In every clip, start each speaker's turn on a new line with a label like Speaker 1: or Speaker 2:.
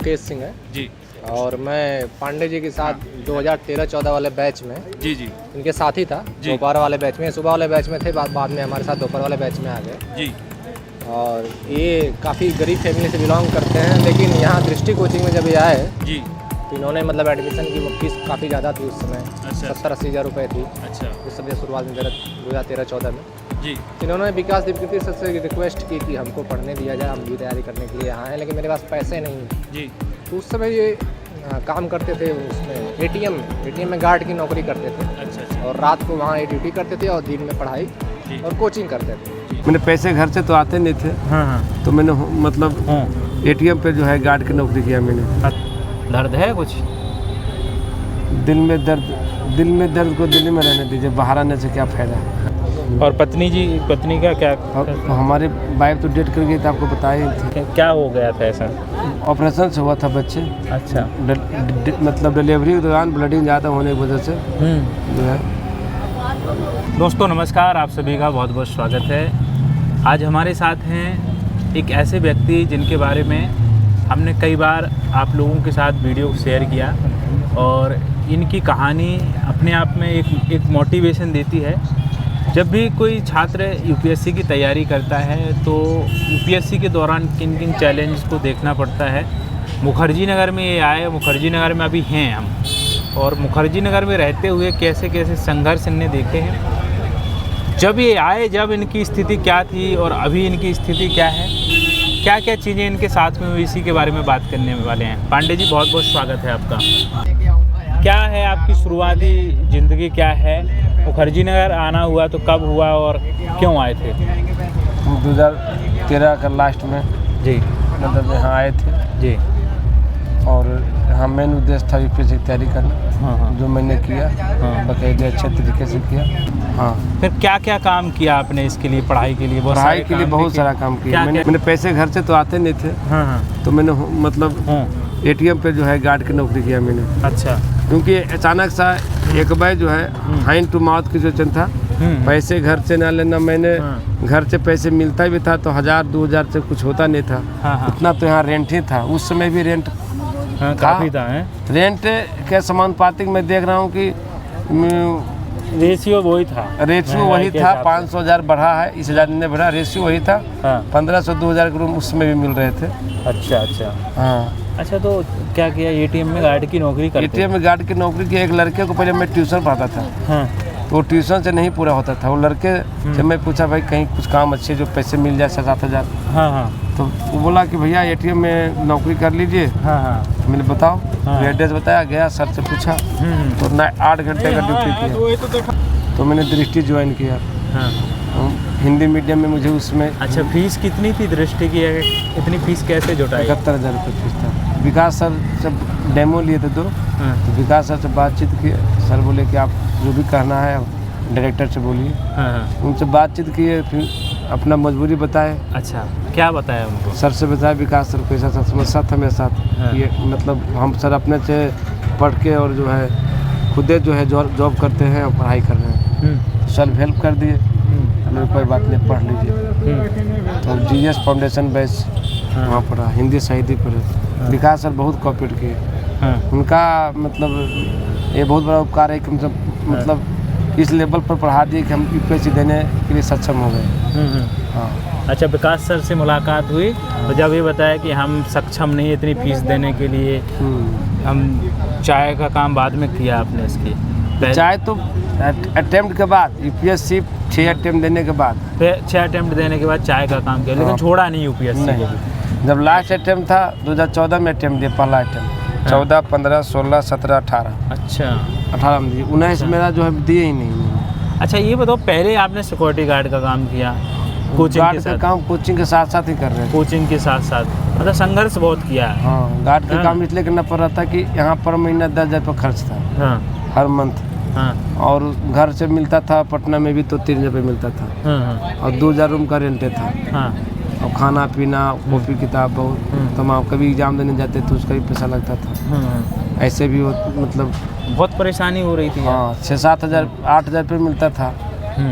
Speaker 1: मुकेश सिंह है
Speaker 2: जी
Speaker 1: और मैं पांडे जी के साथ 2013-14 वाले बैच में
Speaker 2: जी
Speaker 1: इनके साथी था।
Speaker 2: जी।
Speaker 1: दोपहर वाले बैच में, सुबह वाले बैच में थे, बाद में हमारे साथ दोपहर वाले बैच में आ गए।
Speaker 2: जी
Speaker 1: और ये काफ़ी गरीब फैमिली से बिलोंग करते हैं, लेकिन यहाँ दृष्टि कोचिंग में जब ये आए
Speaker 2: जी।
Speaker 1: तो इन्होंने मतलब एडमिशन की फीस काफ़ी ज़्यादा थी उस समय।
Speaker 2: अच्छा।
Speaker 1: 70-80 हज़ार रुपये थी
Speaker 2: अच्छा
Speaker 1: उस समय शुरुआत में 2013-14 में।
Speaker 2: जी
Speaker 1: इन्होंने विकास दीपकृति सर से रिक्वेस्ट की कि हमको पढ़ने दिया जाए, हम भी तैयारी करने के लिए यहाँ हैं, लेकिन मेरे पास पैसे नहीं।
Speaker 2: जी।
Speaker 1: तो उस समय ये काम करते थे उसमें एटीएम में गार्ड की नौकरी करते थे।
Speaker 2: अच्छा
Speaker 1: और रात को वहाँ ये ड्यूटी करते थे और दिन में पढ़ाई
Speaker 2: जी।
Speaker 1: और कोचिंग करते थे।
Speaker 3: मैंने पैसे घर से तो आते नहीं थे।
Speaker 2: हाँ
Speaker 3: तो मैंने मतलब एटीएम पे जो है गार्ड की नौकरी किया मैंने।
Speaker 2: दर्द है कुछ?
Speaker 3: दिल में दर्द को दिल्ली में रहने दीजिए, बाहर आने से क्या फ़ायदा।
Speaker 2: और पत्नी का क्या?
Speaker 3: और हमारी वाइफ तो डेट कर गई थी, आपको बताया ही थी।
Speaker 2: क्या हो गया था ऐसा?
Speaker 3: ऑपरेशन से हुआ था बच्चे।
Speaker 2: अच्छा।
Speaker 3: मतलब डिलीवरी के दौरान ब्लडिंग ज़्यादा होने की वजह से जो है।
Speaker 2: दोस्तों नमस्कार, आप सभी का बहुत बहुत स्वागत है। आज हमारे साथ हैं एक ऐसे व्यक्ति जिनके बारे में हमने कई बार आप लोगों के साथ वीडियो शेयर किया और इनकी कहानी अपने आप में एक मोटिवेशन देती है। जब भी कोई छात्र यूपीएससी की तैयारी करता है तो यूपीएससी के दौरान किन किन चैलेंज को देखना पड़ता है। मुखर्जी नगर में ये आए, मुखर्जी नगर में अभी हैं हम, और मुखर्जी नगर में रहते हुए कैसे कैसे संघर्ष इनने देखे हैं। जब ये आए, जब इनकी स्थिति क्या थी और अभी इनकी स्थिति क्या है, क्या क्या चीज़ें इनके साथ में हुई, इसी के बारे में बात करने वाले हैं। पांडे जी बहुत बहुत स्वागत है आपका। क्या है आपकी शुरुआती ज़िंदगी, क्या है? मुखर्जी नगर आना हुआ तो कब हुआ और क्यों आए थे?
Speaker 3: 2013 का लास्ट में
Speaker 2: जी
Speaker 3: मतलब यहाँ आए थे
Speaker 2: जी।
Speaker 3: और हाँ मेन उद्देश्य था यूपीएससी की तैयारी करना।
Speaker 2: हाँ।
Speaker 3: जो मैंने किया बाकायदे अच्छे तरीके से किया। हाँ।
Speaker 2: फिर क्या क्या काम किया आपने इसके लिए, पढ़ाई के लिए?
Speaker 3: पढ़ाई के लिए बहुत सारा काम किया। मैंने पैसे घर से तो आते नहीं थे।
Speaker 2: हाँ।
Speaker 3: तो मैंने मतलब एटीएम पे जो है गार्ड की नौकरी किया मैंने।
Speaker 2: अच्छा।
Speaker 3: क्योंकि अचानक सा एक बार जो है हैंड टू माउथ की सिचुएशन था। पैसे घर से ना लेना, मैंने घर से पैसे मिलता भी था तो 1000-2000 से कुछ होता नहीं था। उतना तो यहाँ रेंट ही था, उस समय भी रेंट
Speaker 2: काफ़ी था।
Speaker 3: रेंट के समानुपातिक मैं देख रहा हूँ कि
Speaker 2: रेशियो वही था।
Speaker 3: रेशियो वही था। 500,000 बढ़ा है, इस 1000 ने बढ़ा, रेशियो वही था। 1500-2000 के रूम उसमें भी मिल रहे थे।
Speaker 2: अच्छा।
Speaker 3: हाँ।
Speaker 2: अच्छा, तो क्या किया? एटीएम में गार्ड की नौकरी करते?
Speaker 3: एटीएम में गार्ड की नौकरी की। एक लड़के को पहले मैं ट्यूशन पढ़ाता था।
Speaker 2: हाँ।
Speaker 3: तो ट्यूशन से नहीं पूरा होता था। वो लड़के से मैं पूछा भाई कहीं कुछ काम अच्छे जो पैसे मिल जाए 7-8 हज़ार।
Speaker 2: हाँ।
Speaker 3: तो वो बोला कि भैया एटीएम में नौकरी कर लीजिए।
Speaker 2: हाँ।
Speaker 3: मैंने बताओ, एड्रेस बताया, गया सर से पूछा तो 8 घंटे का ड्यूटी किया। तो मैंने दृष्टि ज्वाइन किया।
Speaker 2: हाँ।
Speaker 3: हिंदी मीडियम में मुझे उसमें।
Speaker 2: अच्छा, फीस कितनी थी दृष्टि की? इतनी फीस कैसे जुटाई?
Speaker 3: 71,000 रुपये फीस था। विकास सर से डेमो लिए थे 2। तो विकास सर से बातचीत की। सर बोले कि आप जो भी कहना है डायरेक्टर से बोलिए। उनसे बातचीत किए, फिर अपना मजबूरी बताए।
Speaker 2: अच्छा, क्या बताया उनको?
Speaker 3: सर से बताया विकास सर को ऐसा समस्या था मेरे साथ। ये मतलब हम सर अपने से पढ़ के और जो है खुदे जो है जॉब करते हैं और पढ़ाई कर रहे हैं। सर हेल्प कर दिए। कोई बात नहीं, पढ़ लीजिए। तो जीएस फाउंडेशन बैच वहाँ पढ़ा, हिंदी साहित्य पढ़े। विकास सर बहुत कोऑपरेट किए। उनका मतलब ये बहुत बड़ा उपकार है कि मतलब इस लेवल पर पढ़ा दिए कि हम यूपीएससी देने के लिए सक्षम हो गए। हाँ।
Speaker 2: अच्छा, विकास सर से मुलाकात हुई तो जब ये बताया कि हम सक्षम नहीं इतनी फीस देने के लिए, हम चाय का काम बाद में किया आपने इसकी?
Speaker 3: चाय तो अटेम्प्ट के बाद, यूपीएससी 6 अटेम्प्ट देने के बाद,
Speaker 2: 6 अटेम्प्ट देने के बाद चाय का काम किया, लेकिन छोड़ा नहीं यूपीएससी को।
Speaker 3: जब लास्ट अटेम्प्ट था 2014 में अटेम्प्ट दिया, पहला अटेम्प्ट। 14, 15, 16, 17, 18।
Speaker 2: अच्छा।
Speaker 3: 18 में दिए, 19 मेरा जो है दिए ही नहीं।
Speaker 2: अच्छा, ये बताओ, पहले आपने सिक्योरिटी गार्ड का काम किया? कोचिंग के साथ?
Speaker 3: काम कोचिंग के साथ साथ ही कर रहे हैं।
Speaker 2: कोचिंग के साथ साथ मतलब संघर्ष बहुत किया है।
Speaker 3: हाँ, गार्ड का काम इसलिए करना पड़ रहा था कि यहाँ पर महीना 10,000 रुपये खर्च था।
Speaker 2: हाँ।
Speaker 3: हर मंथ।
Speaker 2: हाँ। और
Speaker 3: घर से मिलता था पटना में भी तो 3,000 रुपये मिलता था।
Speaker 2: हाँ।
Speaker 3: और 2,000 रूम का रेंटे था।
Speaker 2: हाँ।
Speaker 3: और खाना पीना, कॉपी किताब बहुत तमाम। कभी एग्जाम देने जाते तो उसका भी पैसा लगता था। ऐसे भी मतलब
Speaker 2: बहुत परेशानी हो रही थी।
Speaker 3: हाँ, 6-7 हज़ार 8,000 रुपये मिलता था।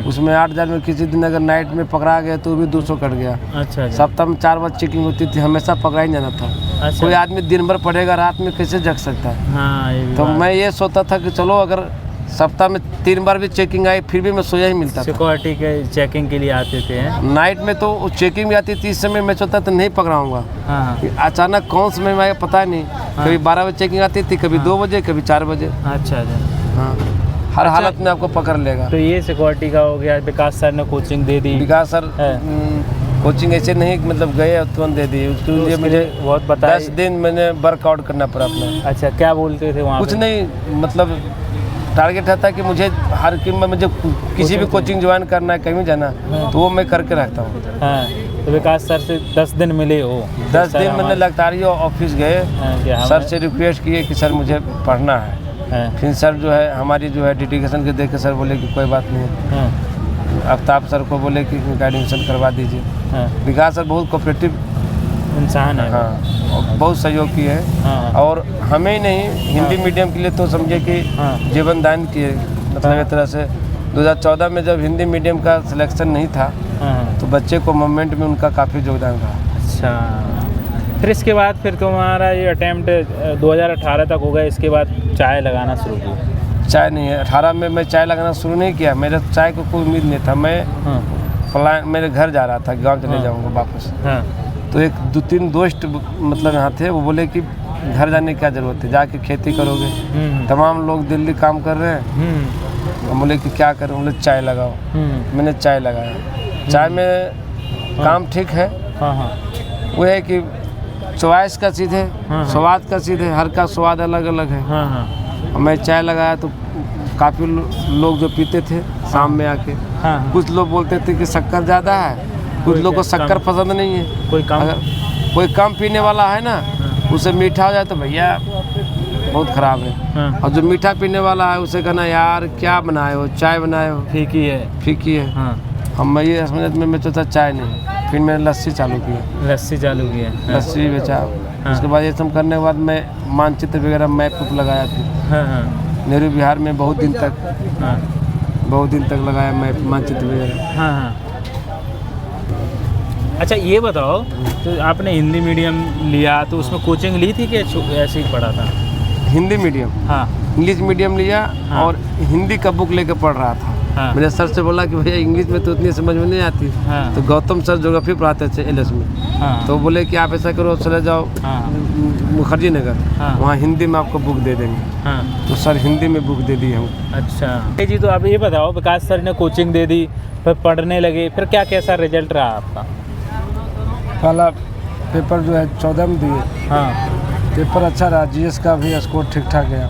Speaker 3: उसमें 8,000 में किसी दिन अगर नाइट में पकड़ा गया तो भी 200 कट गया।
Speaker 2: अच्छा।
Speaker 3: सप्ताह में 4 बार चेकिंग होती थी, हमेशा पकड़ा ही जाना था।
Speaker 2: अच्छा।
Speaker 3: कोई आदमी दिन भर पढ़ेगा, रात में कैसे जग सकता है।
Speaker 2: हाँ, ये भी
Speaker 3: तो
Speaker 2: बात।
Speaker 3: मैं ये सोचता था कि चलो अगर सप्ताह में 3 बार भी चेकिंग आई फिर भी मैं सोया ही मिलता था।
Speaker 2: सिक्योरिटी के चेकिंग के लिए आते थे हैं?
Speaker 3: नाइट में तो चेकिंग भी आती थी, इस समय मैं सोचता था नहीं पकड़ाऊंगा।
Speaker 2: हाँ
Speaker 3: अचानक कौन समय में आया पता नहीं, कभी 12 बजे चेकिंग आती थी, कभी 2 बजे, कभी 4 बजे।
Speaker 2: अच्छा अच्छा।
Speaker 3: हाँ, हर हालत में आपको पकड़ लेगा।
Speaker 2: तो ये सिक्योरिटी का हो गया। विकास सर ने कोचिंग दे दी?
Speaker 3: विकास सर
Speaker 2: है।
Speaker 3: कोचिंग ऐसे नहीं मतलब गए और तुरंत दे दी, उसके लिए मुझे
Speaker 2: बहुत बताया।
Speaker 3: 10 दिन मैंने वर्कआउट करना पड़ा अपना।
Speaker 2: अच्छा, क्या बोलते थे वहाँ
Speaker 3: कुछ
Speaker 2: पे?
Speaker 3: नहीं, मतलब टारगेट रहता है कि मुझे हर कीमत मुझे किसी भी कोचिंग ज्वाइन करना है, कहीं जाना तो वो मैं करके रखता हूँ।
Speaker 2: हाँ, तो विकास सर से 10 दिन मिले हो?
Speaker 3: 10 दिन मैंने लगातार ऑफिस गए, सर से रिक्वेस्ट किए कि सर मुझे पढ़ना है। फिर सर जो है हमारी जो है डेडिकेशन के देख के सर बोले कि कोई बात नहीं, आफ्ताब सर को बोले कि इनका एडमिशन करवा दीजिए। विकास सर बहुत कोऑपरेटिव इंसान है। हाँ, और बहुत सहयोग किए हैं। और हमें ही नहीं, हिंदी मीडियम के लिए तो समझे कि जीवन दान किए, मतलब एक तरह से 2014 में जब हिंदी मीडियम का सिलेक्शन नहीं था तो बच्चे को मूवमेंट में उनका काफ़ी योगदान रहा।
Speaker 2: अच्छा, फिर इसके बाद फिर तुम्हारा ये अटैम्प्ट 2018 तक हो गया, इसके बाद चाय लगाना शुरू किया?
Speaker 3: चाय नहीं है, 18 में मैं चाय लगाना शुरू नहीं किया, मेरा चाय को कोई उम्मीद नहीं था। मैं प्लान मेरे घर जा रहा था, गांव चले जाऊंगा वापस। तो एक 2-3 दोस्त मतलब यहाँ थे, वो बोले कि घर जाने की क्या ज़रूरत है, जाके खेती करोगे, तमाम लोग दिल्ली काम कर रहे हैं। तो बोले कि क्या करूँ, बोले चाय लगाओ। मैंने चाय लगाया। चाय में काम ठीक है, वो है कि चॉइस का चीज़ है, स्वाद का चीज़ है, हर का स्वाद अलग अलग है। मैं चाय लगाया तो काफ़ी लोग जो पीते थे शाम में आके, कुछ लोग बोलते थे कि शक्कर ज़्यादा है, कुछ लोग को शक्कर पसंद नहीं है। अगर कोई कम पीने वाला है ना, उसे मीठा हो जाए तो भैया बहुत ख़राब है। और जो मीठा पीने वाला है उसे कहना यार क्या बनाए हो, चाय बनाए हो,
Speaker 2: फीकी है,
Speaker 3: फीकी है। हम ये समझ में मैं सोचा चाय नहीं, फिर मैंने लस्सी चालू किया।
Speaker 2: लस्सी चालू किया?
Speaker 3: लस्सी बेचा। उसके बाद ये सब करने के बाद मैं मानचित्र वगैरह मैप लगाया था। नेहरू बिहार में बहुत दिन तक लगाया मैप, मानचित्र वगैरह।
Speaker 2: अच्छा, ये बताओ, तो आपने हिंदी मीडियम लिया तो उसमें कोचिंग ली थी कि ऐसे ही पढ़ा था?
Speaker 3: हिंदी मीडियम, हाँ, इंग्लिश मीडियम लिया। और हिंदी का बुक लेकर पढ़ रहा था। मैंने सर से बोला कि भैया इंग्लिश में तो उतनी समझ में नहीं आती। तो गौतम सर ज्योग्राफी पढ़ाते थे एलएस में। तो बोले कि आप ऐसा करो, चले जाओ मुखर्जी नगर, वहाँ हिंदी में आपको बुक दे देंगे। तो सर हिंदी में बुक दे दी हम।
Speaker 2: अच्छा जी, तो अब ये बताओ, विकास सर ने कोचिंग दे दी, फिर पढ़ने लगे, फिर क्या कैसा रिजल्ट रहा आपका?
Speaker 3: पहला पेपर जो है 14 में दिए। पेपर अच्छा रहा, जीएस का भी स्कोर ठीक ठाक गया।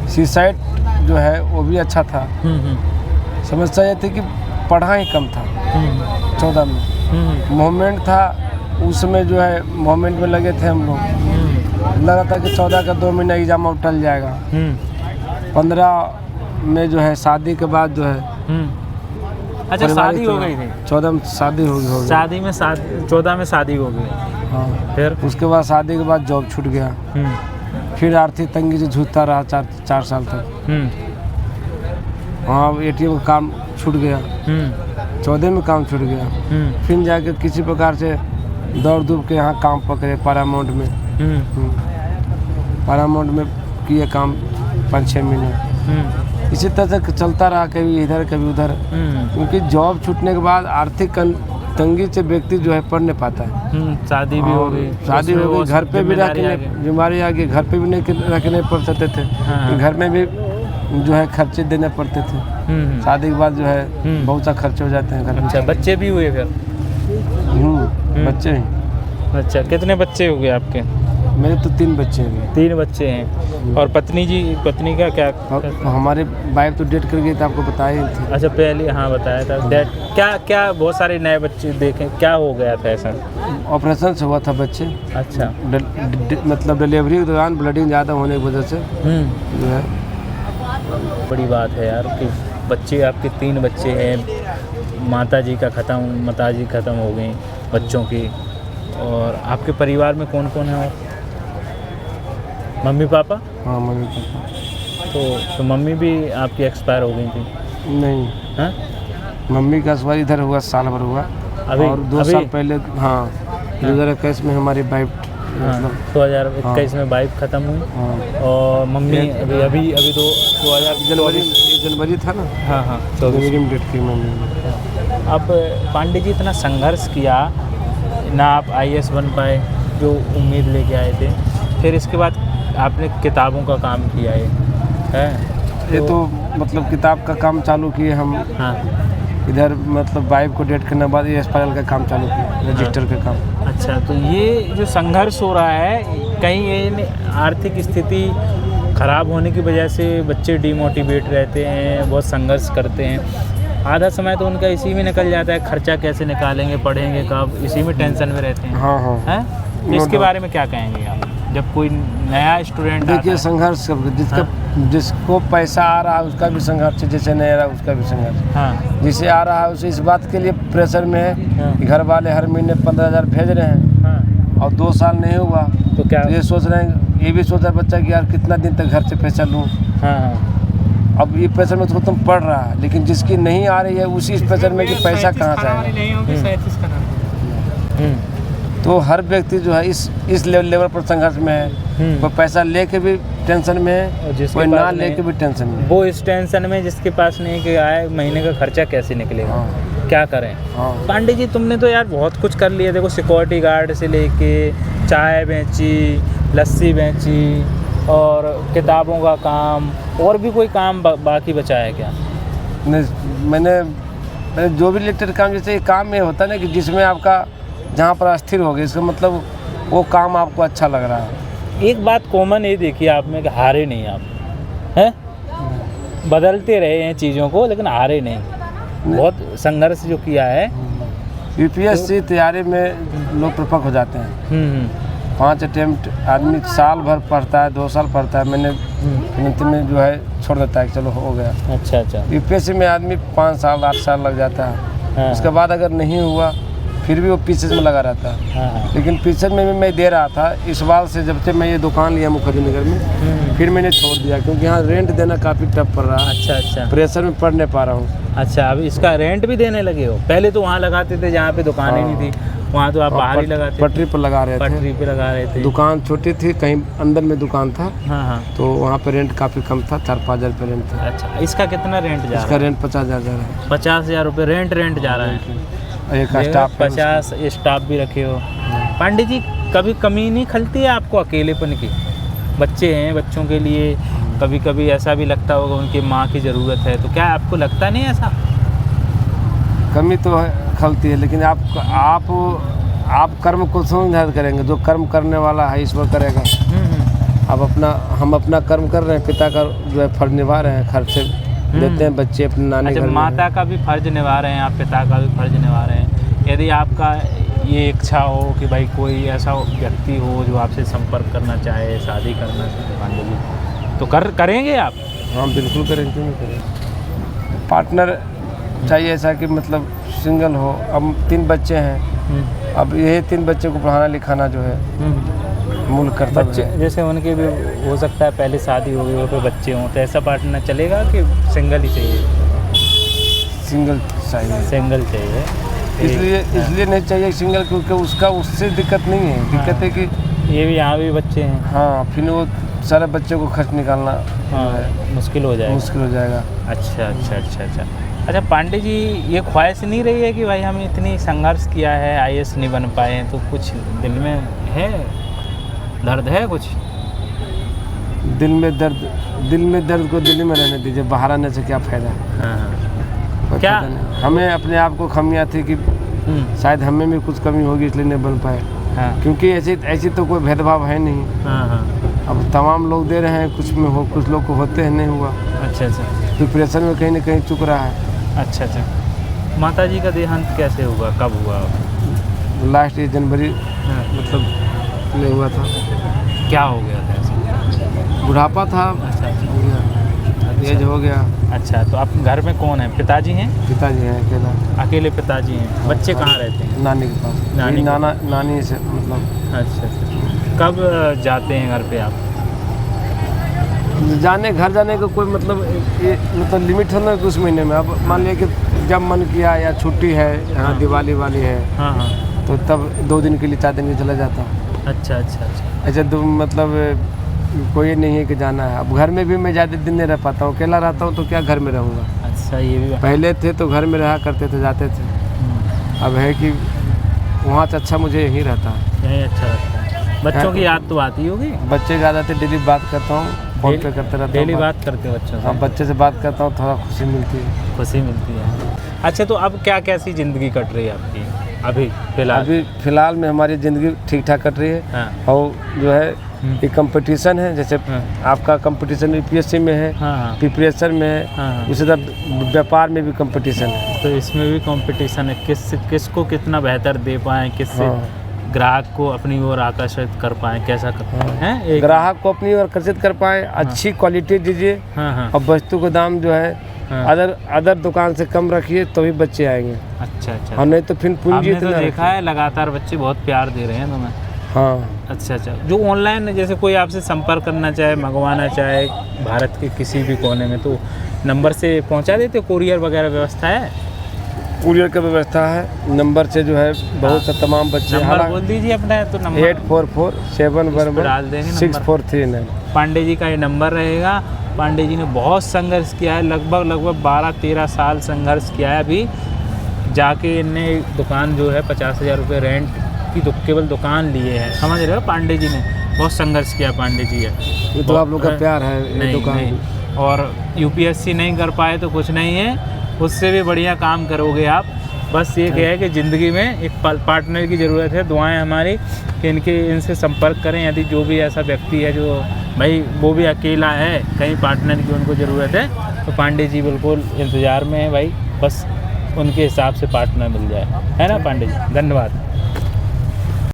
Speaker 3: सीसाइट जो है वो भी अच्छा था। समस्या ये थी कि पढ़ाई कम था 14 में। मूवमेंट था उस समय, जो है मूवमेंट में लगे थे हम लोग। लगा था कि 14 का 2 महीना एग्जाम अब टल जाएगा। 15 में जो है शादी के बाद जो है,
Speaker 2: अच्छा शादी हो गई थी?
Speaker 3: 14 में शादी हो गई।
Speaker 2: शादी में 14 में शादी हो गई।
Speaker 3: हाँ, फिर उसके बाद शादी के बाद जॉब छूट गया। फिर आर्थिक तंगी से जूझता रहा 4 साल तक। वहाँ एटीएम का काम छूट गया। 14 में काम छूट गया। फिर जाके किसी प्रकार से दौड़ धूप के यहाँ काम पकड़े पैरामाउंट में। पैरामाउंट में किए काम 5-6 महीने। इसी तरह से चलता रहा, कभी इधर कभी उधर। क्योंकि जॉब छूटने के बाद आर्थिक तंगी से व्यक्ति जो है पढ़ नहीं पाता है।
Speaker 2: शादी भी हो गई,
Speaker 3: घर पे भी रखने बीमारी आ गई, घर पे भी नहीं रखने पड़ सकते थे। घर में भी जो है खर्चे देने पड़ते थे। शादी के बाद जो है बहुत सा खर्चे हो जाते हैं घर में।
Speaker 2: अच्छा, बच्चे भी हुए फिर?
Speaker 3: बच्चे हैं।
Speaker 2: अच्छा, कितने बच्चे हो गए आपके?
Speaker 3: मेरे तो 3 बच्चे हैं।
Speaker 2: 3 बच्चे हैं। और पत्नी का क्या?
Speaker 3: हमारे वाइफ तो डेट कर गई थी, आपको बताया थी।
Speaker 2: अच्छा, पहले हाँ बताया था। डेट क्या बहुत सारे नए बच्चे देखे, क्या हो गया था ऐसा?
Speaker 3: ऑपरेशन से हुआ था बच्चे।
Speaker 2: अच्छा,
Speaker 3: मतलब डिलीवरी के दौरान ब्लडिंग ज़्यादा होने की वजह से जो है।
Speaker 2: बड़ी बात है यार कि बच्चे, आपके 3 बच्चे हैं, माताजी ख़त्म हो गई बच्चों की। और आपके परिवार में कौन कौन है? और मम्मी पापा?
Speaker 3: हाँ, मम्मी पापा।
Speaker 2: तो मम्मी भी आपकी एक्सपायर हो गई थी?
Speaker 3: नहीं।
Speaker 2: हाँ,
Speaker 3: मम्मी का एक्सपायर इधर हुआ साल भर हुआ।
Speaker 2: अभी?
Speaker 3: और 2 साल पहले, हाँ, 2021 में हमारी वाइफ
Speaker 2: हाँ, 2021 में वाइफ ख़त्म हुई।
Speaker 3: हाँ,
Speaker 2: और मम्मी अभी तो 2024
Speaker 3: जनवरी था ना।
Speaker 2: हाँ हाँ,
Speaker 3: जनवरी में डेट की मम्मी।
Speaker 2: अब पांडे जी इतना संघर्ष किया ना, आप IAS बन पाए जो उम्मीद लेके आए थे, फिर इसके बाद आपने किताबों का काम किया है
Speaker 3: ये तो मतलब किताब का काम चालू किए हम।
Speaker 2: हाँ
Speaker 3: इधर मतलब वाइफ को डेट करने के बाद ये अस्पताल का काम चालू किया, रजिस्टर का काम।
Speaker 2: अच्छा, तो ये जो संघर्ष हो रहा है, कहीं ये आर्थिक स्थिति ख़राब होने की वजह से बच्चे डिमोटिवेट रहते हैं, बहुत संघर्ष करते हैं, आधा समय तो उनका इसी में निकल जाता है, खर्चा कैसे निकालेंगे, पढ़ेंगे कब, इसी में टेंशन में रहते हैं।
Speaker 3: हाँ हाँ
Speaker 2: हैं? तो इसके बारे में क्या कहेंगे आप, जब कोई नया स्टूडेंट
Speaker 3: देखिए संघर्ष जिसको पैसा आ रहा है उसका भी संघर्ष है, जैसे नहीं आ रहा है उसका भी संघर्ष।
Speaker 2: हाँ
Speaker 3: जिसे आ रहा है उसे इस बात के लिए प्रेशर में है
Speaker 2: हाँ।
Speaker 3: कि घर वाले हर महीने 15,000 भेज रहे हैं
Speaker 2: हाँ,
Speaker 3: और 2 साल नहीं हुआ
Speaker 2: तो क्या
Speaker 3: तो ये सोच रहे हैं, ये भी सोच रहा है बच्चा कि यार कितना दिन तक घर से पैसा लूँ।
Speaker 2: हाँ हाँ,
Speaker 3: अब ये प्रेशर में तो तुम पढ़ रहा है, लेकिन जिसकी नहीं आ रही है उसी इस प्रेशर में कि पैसा कहाँ से आएगा। तो हर व्यक्ति जो है इस लेवल पर संघर्ष में है। कोई पैसा लेके भी टेंशन में है, कोई ना लेके भी टेंशन में।
Speaker 2: वो इस टेंशन में जिसके पास नहीं कि आए महीने का खर्चा कैसे निकलेगा,
Speaker 3: हाँ।
Speaker 2: क्या करें।
Speaker 3: हाँ।
Speaker 2: पांडे जी तुमने तो यार बहुत कुछ कर लिया, देखो सिक्योरिटी गार्ड से लेके चाय बेची, लस्सी बेची, और किताबों का काम, और भी कोई काम बाकी बचा है क्या?
Speaker 3: नहीं, मैंने जो भी रिलेटेड काम, जैसे काम में होता है ना कि जिसमें आपका जहाँ पर अस्थिर हो गया, इसका मतलब वो काम आपको अच्छा लग रहा है।
Speaker 2: एक बात कॉमन ये देखिए आप में कि हारे नहीं आप, हैं? बदलते रहे हैं चीज़ों को लेकिन हारे नहीं, बहुत संघर्ष जो किया है।
Speaker 3: UPSC तैयारी में लोग परिपक्व हो जाते हैं। 5 अटेम्प्ट आदमी साल भर पढ़ता है, 2 साल पढ़ता है, मैंने अंत में जो है छोड़ देता है, चलो हो गया।
Speaker 2: अच्छा।
Speaker 3: UPSC में आदमी 5 साल 8 साल लग जाता है।
Speaker 2: हाँ।
Speaker 3: उसके बाद अगर नहीं हुआ फिर भी वो पीछे में लगा रहता है।
Speaker 2: हाँ।
Speaker 3: लेकिन पीछे में भी मैं दे रहा था इस बात से, जब से मैं ये दुकान लिया मुखर्जी में, फिर मैंने छोड़ दिया क्योंकि यहाँ रेंट देना काफ़ी टफ पड़ रहा है।
Speaker 2: अच्छा।
Speaker 3: प्रेशर में पढ़ नहीं पा रहा हूँ।
Speaker 2: अच्छा, अब इसका रेंट भी देने लगे हो? पहले तो वहाँ लगाते थे जहाँ पे दुकान ही नहीं थी, वहाँ तो आप बाहर ही लगाते थे।
Speaker 3: पटरी पर लगा रहे थे।
Speaker 2: पटरी पे लगा रहे थे।
Speaker 3: दुकान छोटी थी, कहीं अंदर में दुकान था।
Speaker 2: हाँ।
Speaker 3: तो वहाँ पे रेंट काफ़ी कम था, 4-5 हज़ार रुपये रेंट था।
Speaker 2: अच्छा, इसका कितना रेंट जा रहा है?
Speaker 3: इसका रेंट 50,000 जा रहा है।
Speaker 2: 50,000 रुपये रेंट जा रहा है।
Speaker 3: एक स्टाफ
Speaker 2: 50 स्टाफ भी रखे हो। पांडे जी कभी कमी नहीं खलती है आपको अकेलेपन की? बच्चे हैं, बच्चों के लिए कभी कभी ऐसा भी लगता होगा उनकी माँ की ज़रूरत है, तो क्या आपको लगता नहीं ऐसा?
Speaker 3: कमी तो है, खलती है, लेकिन आप कर्म को निर्धारित करेंगे। जो कर्म करने वाला है ईश्वर करेगा। अब हम अपना कर्म कर रहे हैं, पिता का जो है फर्ज निभा रहे हैं, खर्चे देते हैं बच्चे अपने नानी घर में।
Speaker 2: माता का भी फर्ज निभा रहे हैं आप, पिता का भी फर्ज निभा रहे हैं। यदि आपका ये इच्छा हो कि भाई कोई ऐसा व्यक्ति हो जो आपसे संपर्क करना चाहे, शादी करना चाहे पांडे जी, तो करेंगे आप?
Speaker 3: हाँ बिल्कुल करेंगे, क्यों नहीं करेंगे। पार्टनर चाहिए ऐसा कि मतलब सिंगल हो। अब 3 बच्चे हैं, अब यही 3 बच्चे को पढ़ाना लिखाना जो है मूल कर्तव्य है।
Speaker 2: जैसे उनके भी हो सकता है पहले शादी हो गई हो, फिर बच्चे हों, तो ऐसा पार्टनर चलेगा कि सिंगल ही चाहिए?
Speaker 3: सिंगल चाहिए।
Speaker 2: सिंगल चाहिए।
Speaker 3: इसलिए नहीं चाहिए सिंगल, क्योंकि उससे दिक्कत नहीं है। दिक्कत है कि
Speaker 2: ये भी यहाँ भी बच्चे हैं।
Speaker 3: हाँ, फिर वो सारे बच्चे को खर्च निकालना
Speaker 2: मुश्किल हो जाएगा। अच्छा पांडे जी, ये ख्वाहिश नहीं रही है कि भाई हम इतनी संघर्ष किया है, IAS नहीं बन पाए, तो कुछ दिल में है, दर्द है कुछ?
Speaker 3: दिल में दर्द को दिल में रहने दीजिए, बाहर आने से क्या फ़ायदा।
Speaker 2: हाँ। क्या
Speaker 3: हमें अपने आप को खमियाँ थी कि शायद हमें भी कुछ कमी होगी इसलिए नहीं बन पाए।
Speaker 2: हाँ।
Speaker 3: क्योंकि ऐसी तो कोई भेदभाव है नहीं।
Speaker 2: हाँ।
Speaker 3: अब तमाम लोग दे रहे हैं, कुछ में हो, कुछ लोग को होते हैं नहीं हुआ।
Speaker 2: अच्छा।
Speaker 3: प्रिपरेशन में कहीं ना कहीं चुक रहा है।
Speaker 2: अच्छा। माता जी का देहांत कैसे हुआ, कब हुआ?
Speaker 3: लास्ट जनवरी मतलब में हुआ था।
Speaker 2: क्या हो गया था ऐसा?
Speaker 3: बुढ़ापा था।
Speaker 2: अच्छा।
Speaker 3: एज हो गया।
Speaker 2: अच्छा, तो आप घर में कौन है? पिताजी हैं?
Speaker 3: पिताजी हैं अकेला।
Speaker 2: अकेले पिताजी हैं। बच्चे कहाँ रहते हैं?
Speaker 3: नानी के पास। नानी से मतलब।
Speaker 2: अच्छा। कब जाते हैं घर पे आप?
Speaker 3: घर जाने का कोई मतलब लिमिट है ना कि उस महीने में। अब मान लिया कि जब मन किया, या छुट्टी है, यहाँ दिवाली वाली है,
Speaker 2: हाँ।
Speaker 3: तो तब 2 दिन के लिए 4 दिन के लिए चला जाता हूँ।
Speaker 2: अच्छा अच्छा अच्छा।
Speaker 3: ऐसे मतलब कोई नहीं है कि जाना है। अब घर में भी मैं ज़्यादा दिन नहीं रह पाता हूँ, अकेला रहता हूँ तो क्या घर में रहूँगा।
Speaker 2: अच्छा, ये भी
Speaker 3: पहले थे तो घर में रहा करते थे, जाते थे। अब है कि वहाँ से अच्छा मुझे यहीं रहता है।
Speaker 2: यही अच्छा लगता है। बच्चों की याद तो आती होगी?
Speaker 3: बच्चे की आदत है, डेली बात करता हूँ, फ़ोन पे करते रहता हूँ।
Speaker 2: डेली बात करते हो बच्चों से?
Speaker 3: हाँ, बच्चे से बात करता हूँ, थोड़ा खुशी मिलती है।
Speaker 2: खुशी मिलती है। अच्छा, तो अब क्या कैसी ज़िंदगी कट रही है आपकी अभी फ़िलहाल?
Speaker 3: अभी फ़िलहाल में हमारी ज़िंदगी ठीक ठाक कट रही है।
Speaker 2: हाँ।
Speaker 3: और जो है एक कंपटीशन है, जैसे आपका कंपटीशन यूपीएससी में है,
Speaker 2: हाँ।
Speaker 3: प्रिपरेशन में है,
Speaker 2: हाँ।
Speaker 3: उसी तरह व्यापार में भी कंपटीशन है।
Speaker 2: तो इसमें भी कंपटीशन है, किसको कितना बेहतर दे पाएँ, किससे
Speaker 3: हाँ।
Speaker 2: ग्राहक को अपनी ओर आकर्षित कर पाएँ, कैसा कर पाएँ?
Speaker 3: ग्राहक को अपनी ओर आकर्षित कर पाएँ, अच्छी क्वालिटी दीजिए।
Speaker 2: हाँ हाँ।
Speaker 3: और वस्तु का दाम जो है अदर दुकान से कम रखिए तो भी बच्चे आएंगे।
Speaker 2: अच्छा अच्छा।
Speaker 3: और नहीं तो फिर पूंजी
Speaker 2: आपने तो देखा है लगातार बच्चे बहुत प्यार दे रहे हैं तुम्हें।
Speaker 3: हाँ।
Speaker 2: अच्छा अच्छा। जो ऑनलाइन जैसे कोई आपसे संपर्क करना चाहे, मंगवाना चाहे भारत के किसी भी कोने में, तो नंबर से पहुंचा देते हो? कोरियर वगैरह व्यवस्था है?
Speaker 3: कुरियर का व्यवस्था है, नंबर से जो है बहुत सा तमाम बच्चे।
Speaker 2: नंबर बोल दीजिए अपना। तो नंबर
Speaker 3: 844-711
Speaker 2: डाल देंगे।
Speaker 3: 6439।
Speaker 2: पांडे जी का ये नंबर रहेगा। पांडे जी ने बहुत संघर्ष किया है, लगभग 12-13 साल संघर्ष किया है। अभी जाके इनने दुकान जो है 50,000 रुपये रेंट की केवल दुकान लिए है, समझ रहे हो? पांडे जी ने बहुत संघर्ष किया। पांडे जी है
Speaker 3: ये तो आप लोग का प्यार है ये दुकान
Speaker 2: नहीं। और यूपीएससी नहीं कर पाए तो कुछ नहीं है, उससे भी बढ़िया काम करोगे आप। बस ये है कि ज़िंदगी में एक पार्टनर की ज़रूरत है। दुआएं हमारी कि इनसे संपर्क करें। यदि जो भी ऐसा व्यक्ति है जो भाई वो भी अकेला है, कहीं पार्टनर की उनको ज़रूरत है, तो पांडे जी बिल्कुल इंतज़ार में है भाई। बस उनके हिसाब से पार्टनर मिल जाए, है ना पांडे जी? धन्यवाद।